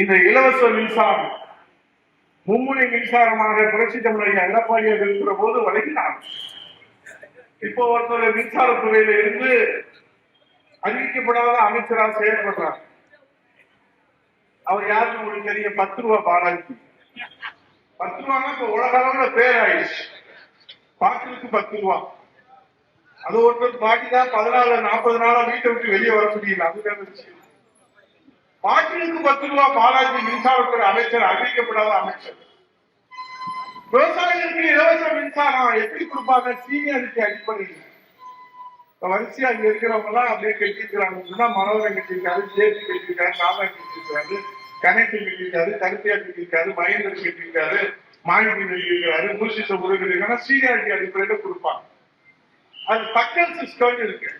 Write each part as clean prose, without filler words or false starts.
இந்த இலவச மின்சாரம் மும்முனை மின்சாரமாக புரட்சி தமிழக எடப்பாடியாக இருக்கிற போது வழங்கினார். இப்போ ஒருத்தர் மின்சாரத்துறையில இருந்து அறிவிக்கப்படாத அமைச்சராக செயல்படுறார். அவர் யாருக்கு உங்களுக்கு தெரியும்? 10 ரூபா பாலாஜி. 10 ரூபான்னா இப்ப உலக அளவுல பேர் ஆயிடுச்சு. பாட்டிலுக்கு 10 ரூபா. அது ஒருத்தர் பாட்டிதான் 14-40 நாளா வீட்டை விட்டு வெளியே வர முடியல. அதுதான் விஷயம். பாட்டிலுக்கு 10 ரூபா பாலாஜி மின்சாரத்துறை அமைச்சர், அறிவிக்கப்படாத அமைச்சர். விவசாயிகளுக்கு இலவச மின்சாரம் எப்படி கொடுப்பாங்க? சீனியாரிட்டி அடிப்படையில். வரிசையா அங்க இருக்கிறவங்க எல்லாம் அப்படியே கட்டிருக்கிறாங்க. மனோகரன் கட்டிருக்காரு, ஜேபி கட்டிருக்காரு, நாமன் கட்டிருக்காரு, கணேசன் கட்டிருக்காரு, கருத்தியா கட்டிருக்காரு, மகேந்திரன் கட்டிருக்காரு, மாணிக்கம் கட்டிருக்காரு, முர்ஷித முருகன் கட்டிருக்காங்க. சீனியாரிட்டி அடிப்படையில கொடுப்பாங்க. அது பக்கல் சிஸ்டம் இருக்கு.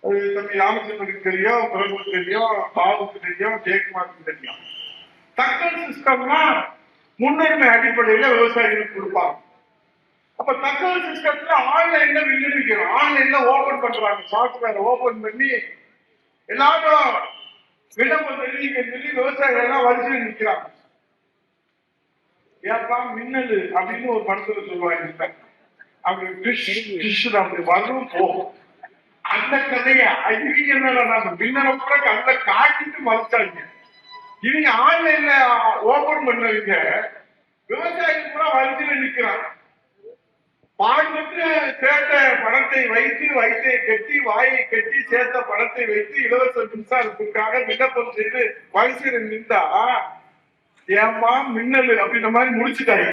அது தம்பி ராமச்சந்திரனுக்கு தெரியும், பிரபுக்கு தெரியும், பாபுக்கு தெரியும், ஜெயக்குமாருக்கு தெரியும். தக்கல் சிஸ்டம்னா முன்னுரிமை அடிப்படையில விவசாயிகளுக்கு கொடுப்பாங்க. அப்ப தகவல் சிஸ்டத்துல ஆன்லைன்ல விண்ணப்பிக்கிறோம். ஆன்லைன்ல ஓபன் பண்றாங்க. சாப்ட்வேர் ஓபன் பண்ணி எல்லாரும் விண்ணப்பம் தெரிவிக்க சொல்லி விவசாயிகள் எல்லாம் வரிசையில் நிற்கிறாங்க. ஏப்பா மின்னல் அப்படின்னு ஒரு படத்துல சொல்லுவாங்க. அப்படி வரும் போகும். அந்த கதைய இவங்க என்ன மின்னலை கூட கண்ட காட்டிட்டு மறைச்சாங்க. இவங்க ஆன்லைன்ல ஓபன் பண்ணவங்க விவசாயிகள் கூட வரிசையில் நிற்கிறாங்க. பாடுபட்டு சேர்த்த பணத்தை வைத்து, வயிற்றை கட்டி, வாயை கட்டி சேர்த்த பணத்தை வைத்து இலவச மின்சாரத்திற்காக விண்ணப்பம் செய்து வரிசையில் நின்றா ஏமா மின்னல் அப்படின்ற மாதிரி முடிச்சுட்டாங்க.